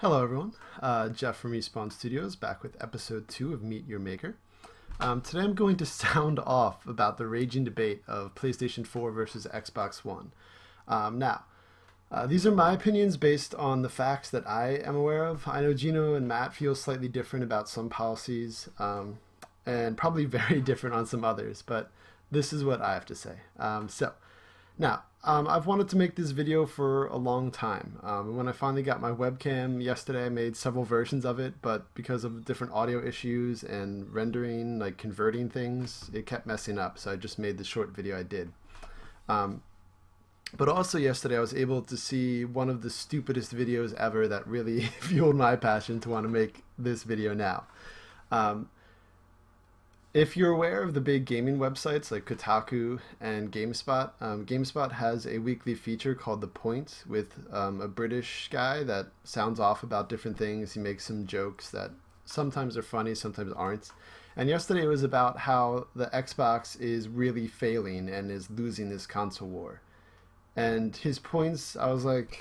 Hello everyone, Jeff from Respawn Studios back with episode 2 of Meet Your Maker. Today I'm going to sound off about the raging debate of PlayStation 4 versus Xbox One. These are my opinions based on the facts that I am aware of. I know Gino and Matt feel slightly different about some policies, and probably very different on some others, but this is what I have to say. I've wanted to make this video for a long time. When I finally got my webcam yesterday, I made several versions of it, but because of different audio issues and rendering, like converting things, it kept messing up, so I just made the short video I did. But also yesterday I was able to see one of the stupidest videos ever that really fueled my passion to want to make this video now. If you're aware of the big gaming websites like Kotaku and GameSpot, GameSpot has a weekly feature called The Point with a British guy that sounds off about different things. He makes some jokes that sometimes are funny, sometimes aren't. And yesterday it was about how the Xbox is really failing and is losing this console war. And his points, I was like,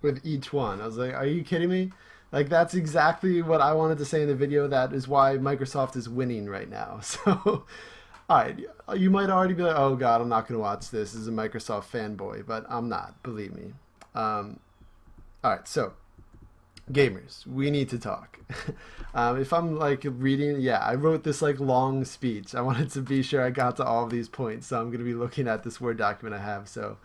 with each one, I was like, are you kidding me? Like, that's exactly what I wanted to say in the video. That is why Microsoft is winning right now. So, alright, you might already be like, oh god, I'm not going to watch this as a Microsoft fanboy, but I'm not, believe me. Alright, so, gamers, we need to talk. If I'm like reading, I wrote this like long speech. I wanted to be sure I got to all of these points, so I'm going to be looking at this Word document I have, so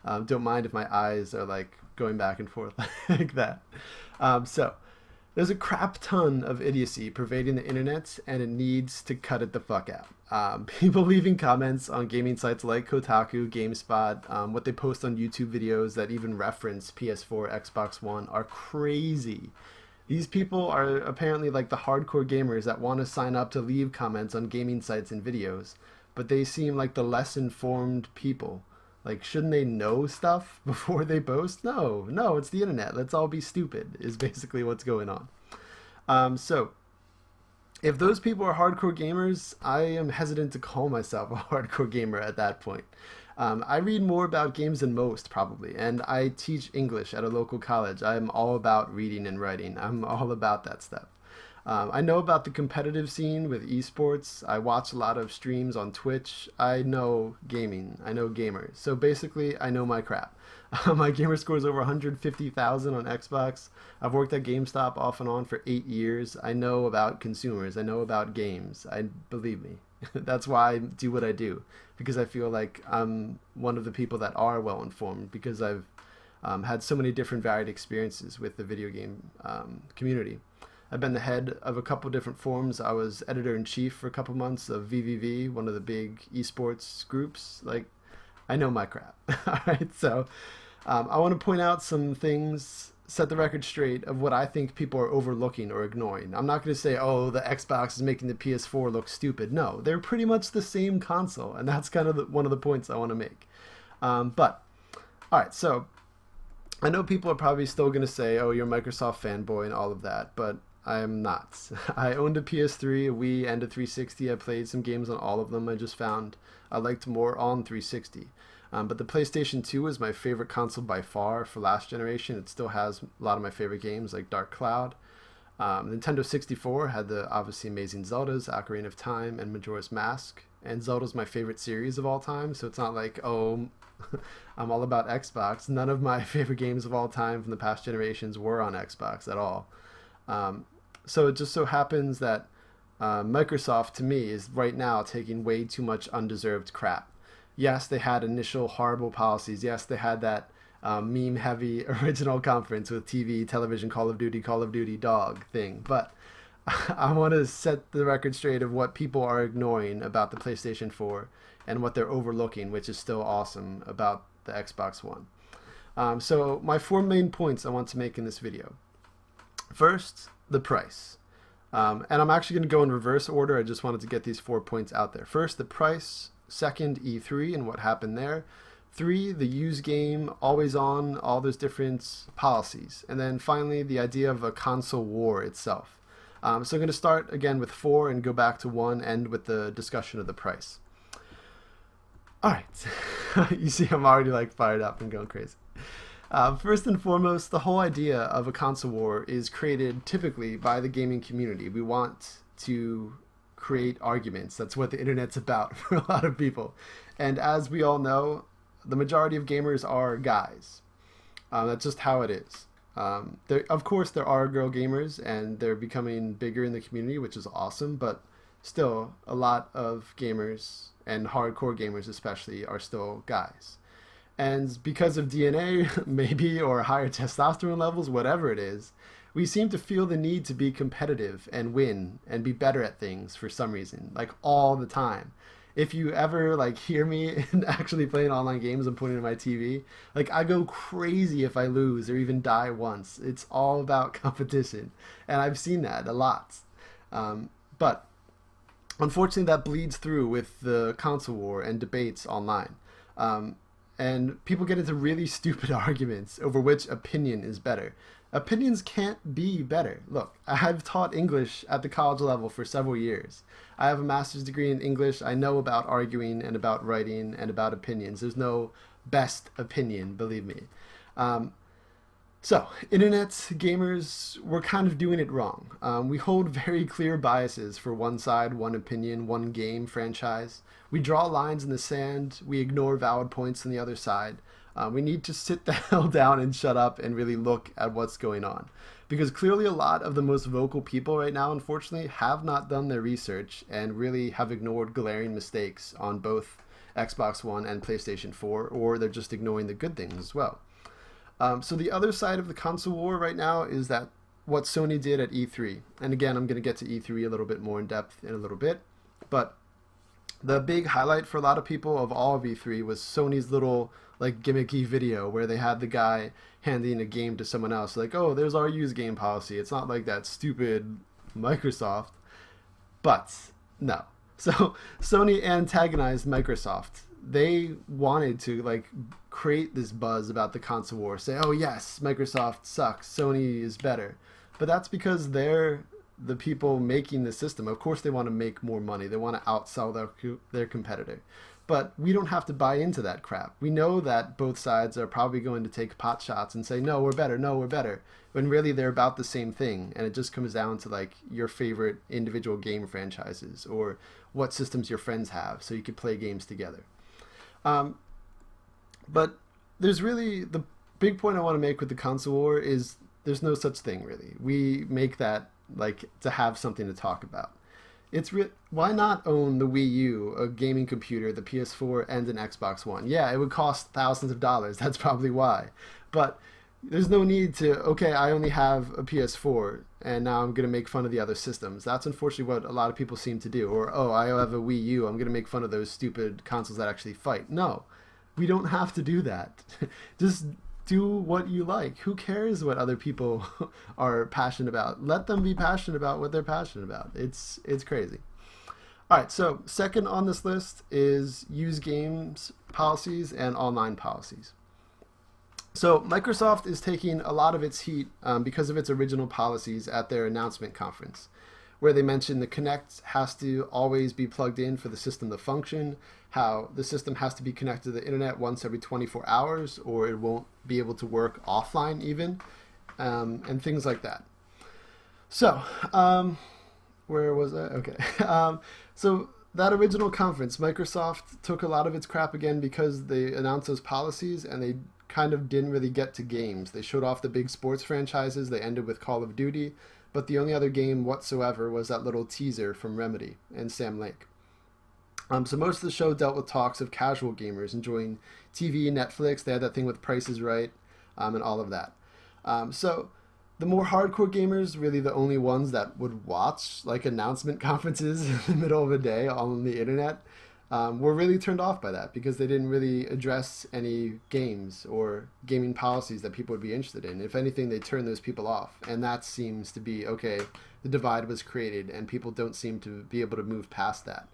don't mind if my eyes are like going back and forth like that. So there's a crap ton of idiocy pervading the internet, and it needs to cut it the fuck out. People leaving comments on gaming sites like Kotaku, GameSpot, what they post on YouTube videos that even reference PS4, Xbox One are crazy. These people are apparently like the hardcore gamers that want to sign up to leave comments on gaming sites and videos, but they seem like the less informed people. Like, shouldn't they know stuff before they post? No, it's the internet. Let's all be stupid, is basically what's going on. So, if those people are hardcore gamers, I am hesitant to call myself a hardcore gamer at that point. I read more about games than most, probably, and I teach English at a local college. I'm all about reading and writing. I'm all about that stuff. I know about the competitive scene with esports. I watch a lot of streams on Twitch. I know gaming. I know gamers. So basically, I know my crap. My gamer score is over 150,000 on Xbox. I've worked at GameStop off and on for 8 years. I know about consumers. I know about games. Believe me. That's why I do what I do, because I feel like I'm one of the people that are well informed, because I've had so many different varied experiences with the video game community. I've been the head of a couple different forums. I was editor-in-chief for a couple months of VVV, one of the big esports groups. Like, I know my crap. All right, so I want to point out some things, set the record straight of what I think people are overlooking or ignoring. I'm not going to say, oh, the Xbox is making the PS4 look stupid. No, they're pretty much the same console, and that's kind of one of the points I want to make. All right, so I know people are probably still going to say, oh, you're a Microsoft fanboy and all of that, but I am not. I owned a PS3, a Wii, and a 360. I played some games on all of them. I just found I liked more on 360. But the PlayStation 2 is my favorite console by far for last generation. It still has a lot of my favorite games like Dark Cloud. Nintendo 64 had the obviously amazing Zeldas, Ocarina of Time, and Majora's Mask. And Zelda's my favorite series of all time, so it's not like, oh, I'm all about Xbox. None of my favorite games of all time from the past generations were on Xbox at all. So it just so happens that Microsoft, to me, is right now taking way too much undeserved crap. Yes, they had initial horrible policies. Yes, they had that meme-heavy original conference with TV, television, Call of Duty, dog thing. But I want to set the record straight of what people are ignoring about the PlayStation 4 and what they're overlooking, which is still awesome about the Xbox One. So my 4 main points I want to make in this video. First, the price. And I'm actually going to go in reverse order. I just wanted to get these 4 points out there. First, the price. Second, E3 and what happened there. 3, the use game, always on, all those different policies. And then finally, the idea of a console war itself. So I'm going to start again with 4 and go back to 1, end with the discussion of the price. All right. You see, I'm already like fired up and going crazy. First and foremost, the whole idea of a console war is created typically by the gaming community. We want to create arguments. That's what the internet's about for a lot of people. And as we all know, the majority of gamers are guys. That's just how it is. Of course, there are girl gamers, and they're becoming bigger in the community, which is awesome. But still, a lot of gamers, and hardcore gamers especially, are still guys. And because of DNA, maybe, or higher testosterone levels, whatever it is, we seem to feel the need to be competitive and win and be better at things for some reason, like all the time. If you ever like hear me actually playing online games and pointing to my TV, like I go crazy if I lose or even die once. It's all about competition, and I've seen that a lot. But unfortunately, that bleeds through with the console war and debates online. And people get into really stupid arguments over which opinion is better. Opinions can't be better. Look, I've taught English at the college level for several years. I have a master's degree in English. I know about arguing and about writing and about opinions. There's no best opinion, believe me. So, internet gamers, we're kind of doing it wrong. We hold very clear biases for one side, one opinion, one game franchise. We draw lines in the sand. We ignore valid points on the other side. We need to sit the hell down and shut up and really look at what's going on. Because clearly a lot of the most vocal people right now, unfortunately, have not done their research and really have ignored glaring mistakes on both Xbox One and PlayStation 4, or they're just ignoring the good things as well. So the other side of the console war right now is that what Sony did at E3. And again, I'm going to get to E3 a little bit more in depth in a little bit. But the big highlight for a lot of people of all of E3 was Sony's little like gimmicky video where they had the guy handing a game to someone else. Like, oh, there's our use game policy. It's not like that stupid Microsoft. But no. So Sony antagonized Microsoft. They wanted to like create this buzz about the console war, say, oh yes, Microsoft sucks, Sony is better. But that's because they're the people making the system. Of course they want to make more money. They want to outsell their competitor. But we don't have to buy into that crap. We know that both sides are probably going to take pot shots and say, no, we're better, no, we're better. When really they're about the same thing. And it just comes down to like your favorite individual game franchises or what systems your friends have so you could play games together. But there's really, the big point I want to make with the console war is there's no such thing really. We make that like to have something to talk about. Why not own the Wii U, a gaming computer, the PS4, and an Xbox One? Yeah, it would cost thousands of dollars. That's probably why. But there's no need to, okay, I only have a PS4, and now I'm going to make fun of the other systems. That's unfortunately what a lot of people seem to do. Or, oh, I have a Wii U, I'm going to make fun of those stupid consoles that actually fight. No, we don't have to do that. Just do what you like. Who cares what other people are passionate about? Let them be passionate about what they're passionate about. It's crazy. All right, so second on this list is use games policies and online policies. So Microsoft is taking a lot of its heat because of its original policies at their announcement conference, where they mentioned the Kinect has to always be plugged in for the system to function, how the system has to be connected to the internet once every 24 hours or it won't be able to work offline even, and things like that. So, where was I? Okay. So that original conference, Microsoft took a lot of its crap again because they announced those policies and they kind of didn't really get to games. They showed off the big sports franchises. They ended with Call of Duty, but the only other game whatsoever was that little teaser from Remedy and Sam Lake. So most of the show dealt with talks of casual gamers enjoying TV, Netflix. They had that thing with Price is Right, and all of that. So the more hardcore gamers, really the only ones that would watch like announcement conferences in the middle of a day on the internet, were really turned off by that because they didn't really address any games or gaming policies that people would be interested in. If anything, they turned those people off. And that seems to be, okay, the divide was created and people don't seem to be able to move past that.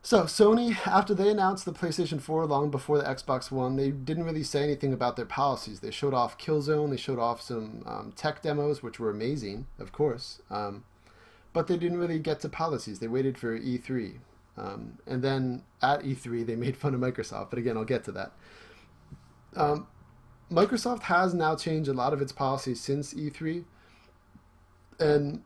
So Sony, after they announced the PlayStation 4 long before the Xbox One, they didn't really say anything about their policies. They showed off Killzone, they showed off some tech demos, which were amazing, of course. But they didn't really get to policies. They waited for E3. And then at E3, they made fun of Microsoft. But again, I'll get to that. Um, Microsoft has now changed a lot of its policies since E3, and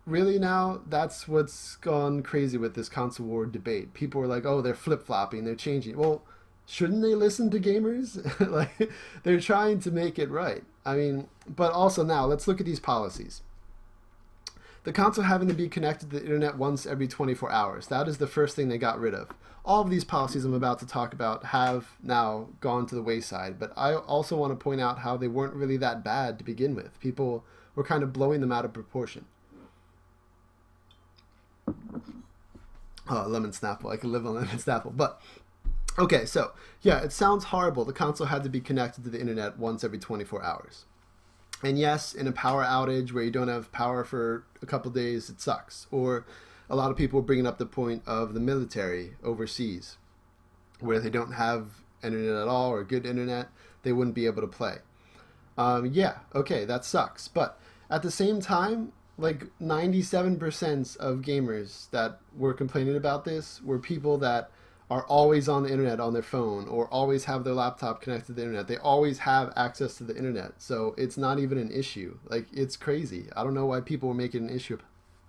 really now that's what's gone crazy with this console war debate. People are like, oh, they're flip-flopping, they're changing. Well, shouldn't they listen to gamers? Like, they're trying to make it right. I mean, but also now let's look at these policies. The console having to be connected to the internet once every 24 hours. That is the first thing they got rid of. All of these policies I'm about to talk about have now gone to the wayside, but I also want to point out how they weren't really that bad to begin with. People were kind of blowing them out of proportion. Oh, lemon Snapple. I can live on lemon Snapple. But, okay, so, yeah, it sounds horrible. The console had to be connected to the internet once every 24 hours. And yes, in a power outage where you don't have power for a couple days, it sucks. Or a lot of people are bringing up the point of the military overseas, where they don't have internet at all or good internet, they wouldn't be able to play. Yeah, okay, that sucks. But at the same time, like 97% of gamers that were complaining about this were people that are always on the internet on their phone or always have their laptop connected to the internet. They always have access to the internet. So it's not even an issue. Like, it's crazy. I don't know why people were making an issue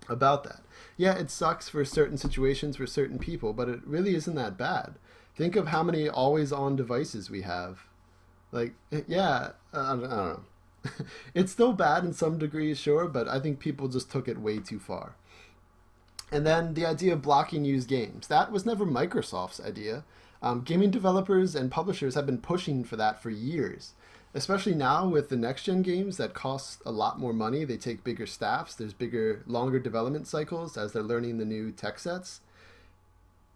about that. Yeah, it sucks for certain situations for certain people, but it really isn't that bad. Think of how many always on devices we have. Like, yeah, I don't know. It's still bad in some degree, sure, but I think people just took it way too far. And then the idea of blocking used games. That was never Microsoft's idea. Gaming developers and publishers have been pushing for that for years. Especially now with the next-gen games that cost a lot more money. They take bigger staffs. There's bigger, longer development cycles as they're learning the new tech sets.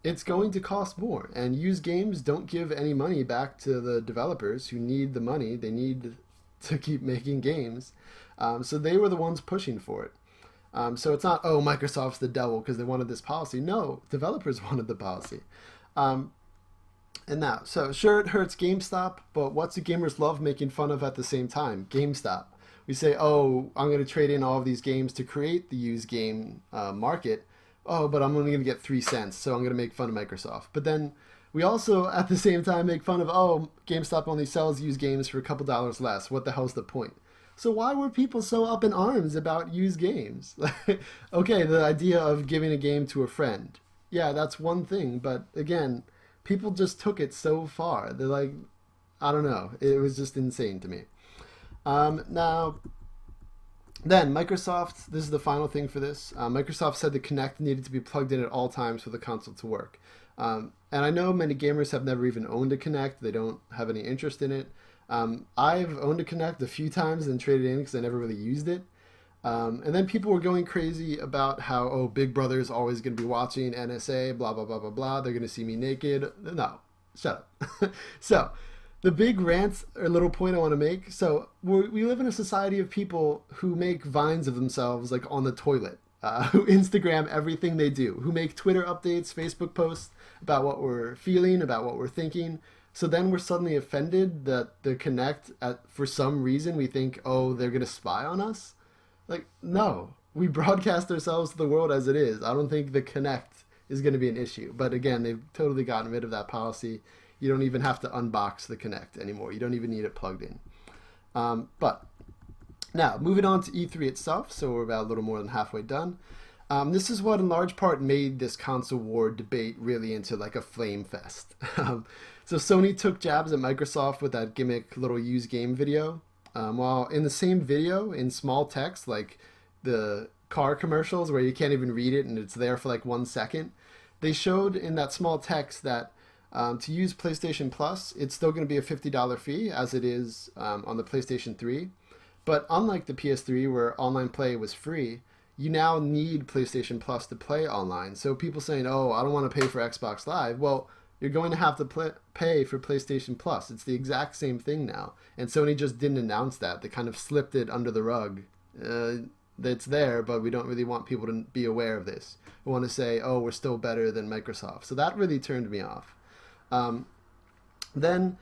It's going to cost more. And used games don't give any money back to the developers who need the money. They need to keep making games. So they were the ones pushing for it. So it's not, oh, Microsoft's the devil because they wanted this policy. No, developers wanted the policy. And now, so sure, it hurts GameStop, but what's the gamers love making fun of at the same time? GameStop. We say, oh, I'm going to trade in all of these games to create the used game market. Oh, but I'm only going to get 3 cents, so I'm going to make fun of Microsoft. But then we also, at the same time, make fun of, oh, GameStop only sells used games for a couple dollars less. What the hell's the point? So why were people so up in arms about used games? Okay, the idea of giving a game to a friend. Yeah, that's one thing, but again, people just took it so far. They're like, I don't know. It was just insane to me. Now, then Microsoft, this is the final thing for this. Microsoft said the Kinect needed to be plugged in at all times for the console to work. And I know many gamers have never even owned a Kinect. They don't have any interest in it. I've owned a Kinect a few times and traded in because I never really used it. And then people were going crazy about how, oh, Big Brother's always going to be watching NSA, blah, blah, blah, blah, blah. They're going to see me naked. No, shut up. So the big rant or little point I want to make. So we live in a society of people who make vines of themselves like on the toilet, who Instagram everything they do, who make Twitter updates, Facebook posts about what we're feeling, about what we're thinking. So then we're suddenly offended that the Kinect, for some reason, we think, oh, they're going to spy on us. Like, no, we broadcast ourselves to the world as it is. I don't think the Kinect is going to be an issue. But again, they've totally gotten rid of that policy. You don't even have to unbox the Kinect anymore. You don't even need it plugged in. But now, moving on to E3 itself. So we're about a little more than halfway done. This is what in large part made this console war debate really into like a flame fest. So Sony took jabs at Microsoft with that gimmick little used game video. While in the same video, in small text, like the car commercials where you can't even read it and it's there for like 1 second, they showed in that small text that to use PlayStation Plus, it's still going to be a $50 fee as it is on the PlayStation 3. But unlike the PS3 where online play was free, you now need PlayStation Plus to play online. So people saying, oh, I don't want to pay for Xbox Live. Well, you're going to have to pay for PlayStation Plus. It's the exact same thing now. And Sony just didn't announce that. They kind of slipped it under the rug. It's there, but we don't really want people to be aware of this. We want to say, oh, we're still better than Microsoft. So that really turned me off. Then,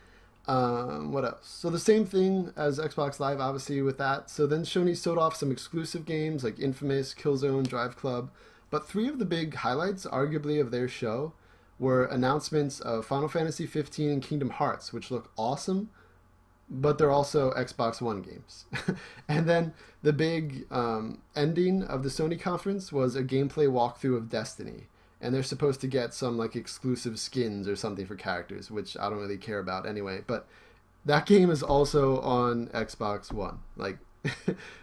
what else? So the same thing as Xbox Live, obviously, with that. So then Sony sold off some exclusive games like Infamous, Killzone, Drive Club. But 3 of the big highlights, arguably, of their show were announcements of Final Fantasy 15 and Kingdom Hearts, which look awesome, but they're also Xbox One games. And then the big ending of the Sony conference was a gameplay walkthrough of Destiny. And they're supposed to get some like exclusive skins or something for characters, which I don't really care about anyway. But that game is also on Xbox One. Like,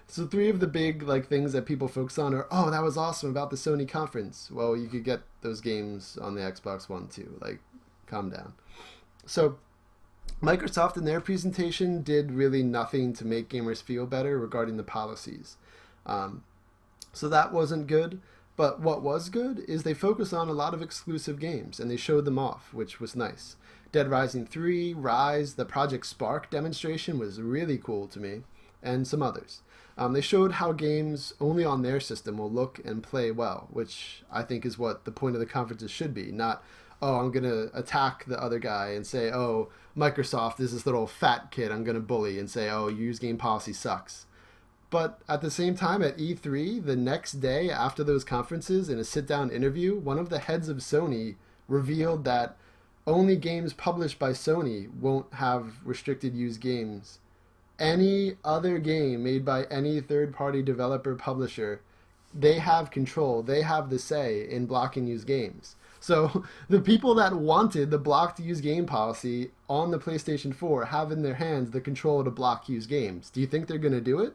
so three of the big like things that people focus on are, oh, that was awesome about the Sony conference. Well, you could get those games on the Xbox One too. Like, calm down. So Microsoft in their presentation did really nothing to make gamers feel better regarding the policies. So that wasn't good. But what was good is they focused on a lot of exclusive games, and they showed them off, which was nice. Dead Rising 3, Rise, the Project Spark demonstration was really cool to me, and some others. They showed how games only on their system will look and play well, which I think is what the point of the conferences should be. Not, oh, I'm going to attack the other guy and say, oh, Microsoft is this little fat kid I'm going to bully and say, oh, your use game policy sucks. But at the same time, at E3, the next day after those conferences, in a sit-down interview, one of the heads of Sony revealed that only games published by Sony won't have restricted use games. Any other game made by any third-party developer publisher, they have control, they have the say in blocking use games. So the people that wanted the blocked use game policy on the PlayStation 4 have in their hands the control to block use games. Do you think they're going to do it?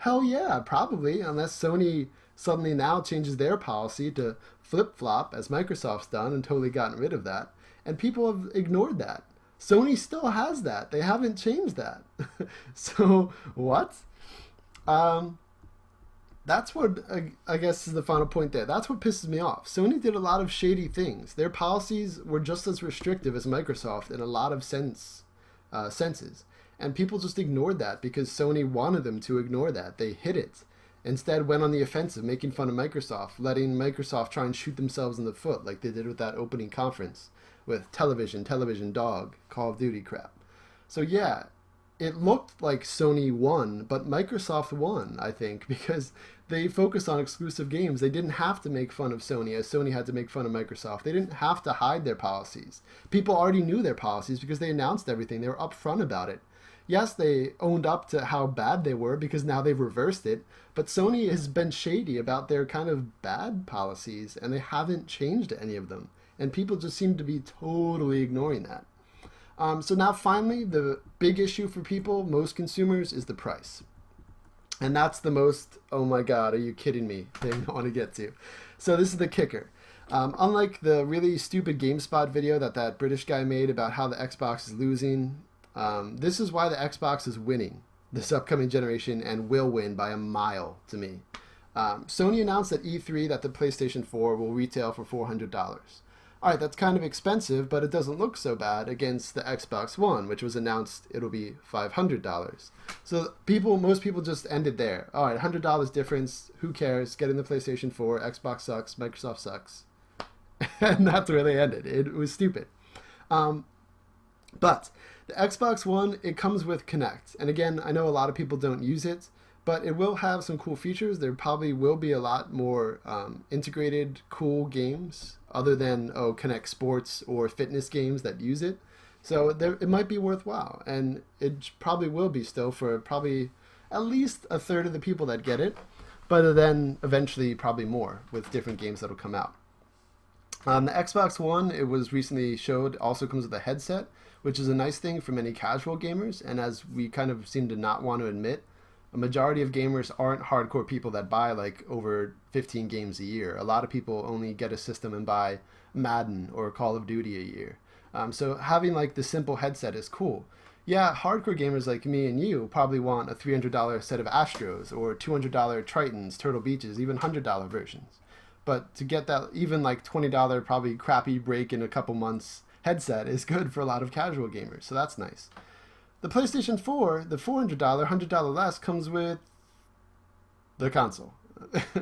Hell yeah, probably, unless Sony suddenly now changes their policy to flip-flop, as Microsoft's done and totally gotten rid of that. And people have ignored that. Sony still has that. They haven't changed that. So, what? That's what, I guess, is the final point there. That's what pisses me off. Sony did a lot of shady things. Their policies were just as restrictive as Microsoft in a lot of senses. And people just ignored that because Sony wanted them to ignore that. They hid it. Instead went on the offensive, making fun of Microsoft, letting Microsoft try and shoot themselves in the foot like they did with that opening conference with television, dog, Call of Duty crap. So yeah, it looked like Sony won, but Microsoft won, I think, because they focused on exclusive games. They didn't have to make fun of Sony as Sony had to make fun of Microsoft. They didn't have to hide their policies. People already knew their policies because they announced everything. They were upfront about it. Yes, they owned up to how bad they were because now they've reversed it, but Sony has been shady about their kind of bad policies, and they haven't changed any of them. And people just seem to be totally ignoring that. So now finally, the big issue for people, most consumers, is the price. And that's the most, oh my god, are you kidding me, thing I want to get to. So this is the kicker. Unlike the really stupid GameSpot video that British guy made about how the Xbox is losing, this is why the Xbox is winning this upcoming generation and will win by a mile to me. Sony announced at E3 that the PlayStation 4 will retail for $400. Alright, that's kind of expensive, but it doesn't look so bad against the Xbox One, which was announced it'll be $500. So most people just ended there. Alright, $100 difference, who cares, getting the PlayStation 4, Xbox sucks, Microsoft sucks. And that's where they ended. It was stupid. But the Xbox One, it comes with Kinect. And again, I know a lot of people don't use it, but it will have some cool features. There probably will be a lot more integrated cool games other than Kinect Sports or fitness games that use it. So it might be worthwhile. And it probably will be still for probably at least a third of the people that get it. But then eventually probably more with different games that will come out. The Xbox One, it was recently showed, also comes with a headset, which is a nice thing for many casual gamers. And as we kind of seem to not want to admit, a majority of gamers aren't hardcore people that buy like over 15 games a year. A lot of people only get a system and buy Madden or Call of Duty a year. So having like the simple headset is cool. Yeah, hardcore gamers like me and you probably want a $300 set of Astros or $200 Tritons, Turtle Beaches, even $100 versions. But to get that even like $20 probably crappy break in a couple months headset is good for a lot of casual gamers. So that's nice. The PlayStation 4, the $400, $100 less, comes with the console.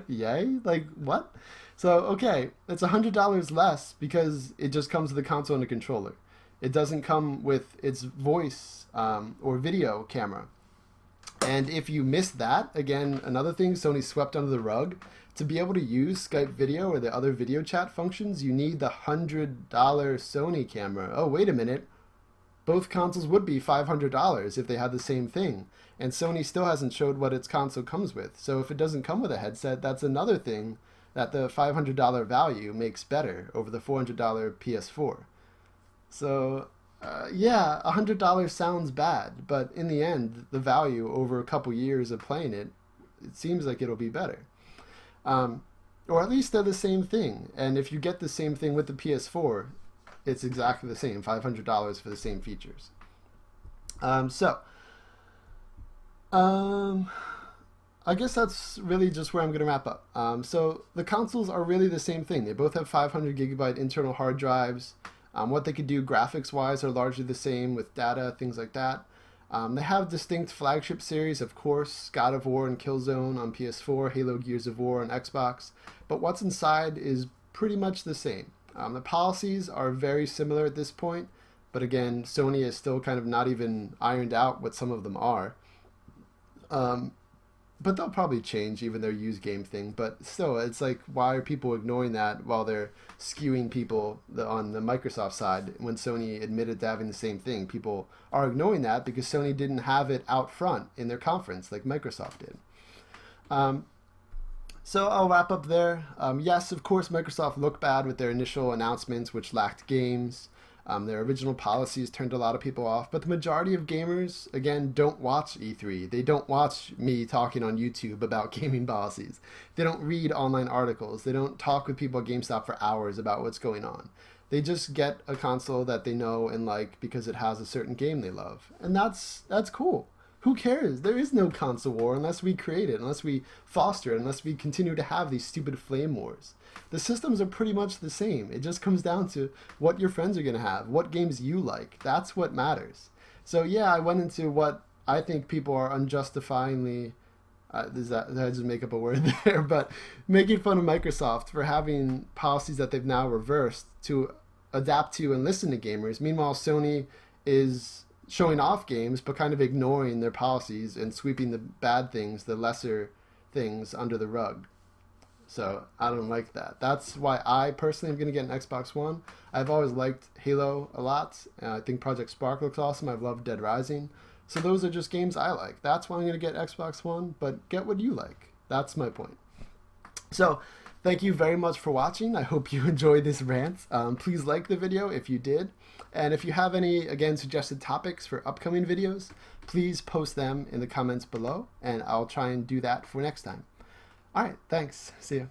Yay? Like, what? So, okay, it's $100 less because it just comes with the console and a controller. It doesn't come with its voice or video camera. And if you missed that, again, another thing Sony swept under the rug, to be able to use Skype video or the other video chat functions, you need the $100 Sony camera. Oh, wait a minute. Both consoles would be $500 if they had the same thing. And Sony still hasn't showed what its console comes with. So if it doesn't come with a headset, that's another thing that the $500 value makes better over the $400 PS4. So yeah, $100 sounds bad, but in the end, the value over a couple years of playing it, it seems like it'll be better. Or at least they're the same thing. And if you get the same thing with the PS4, it's exactly the same, $500 for the same features. I guess that's really just where I'm going to wrap up. So the consoles are really the same thing. They both have 500 gigabyte internal hard drives. What they could do graphics-wise are largely the same with data, things like that. They have distinct flagship series, of course, God of War and Killzone on PS4, Halo Gears of War on Xbox, but what's inside is pretty much the same. The policies are very similar at this point, but again, Sony is still kind of not even ironed out what some of them are. But they'll probably change even their used game thing. But still, it's like, why are people ignoring that while they're skewing people on the Microsoft side when Sony admitted to having the same thing? People are ignoring that because Sony didn't have it out front in their conference like Microsoft did. So I'll wrap up there. Yes, of course, Microsoft looked bad with their initial announcements, which lacked games. Their original policies turned a lot of people off, but the majority of gamers, again, don't watch E3. They don't watch me talking on YouTube about gaming policies. They don't read online articles. They don't talk with people at GameStop for hours about what's going on. They just get a console that they know and like because it has a certain game they love. And that's cool. Who cares? There is no console war unless we create it, unless we foster it, unless we continue to have these stupid flame wars. The systems are pretty much the same. It just comes down to what your friends are going to have, what games you like. That's what matters. So yeah, I went into what I think people are unjustifiably, did I just make up a word there, but making fun of Microsoft for having policies that they've now reversed to adapt to and listen to gamers. Meanwhile, Sony is showing off games but kind of ignoring their policies and sweeping the bad things, the lesser things, under the rug. So I don't like that. That's why I personally am going to get an Xbox One. I've always liked Halo a lot. I think Project Spark looks awesome. I've loved Dead Rising. So those are just games I like. That's why I'm going to get Xbox One, but get what you like. That's my point. So thank you very much for watching. I hope you enjoyed this rant. Please like the video if you did. And if you have any, again, suggested topics for upcoming videos, please post them in the comments below, and I'll try and do that for next time. All right, thanks. See you.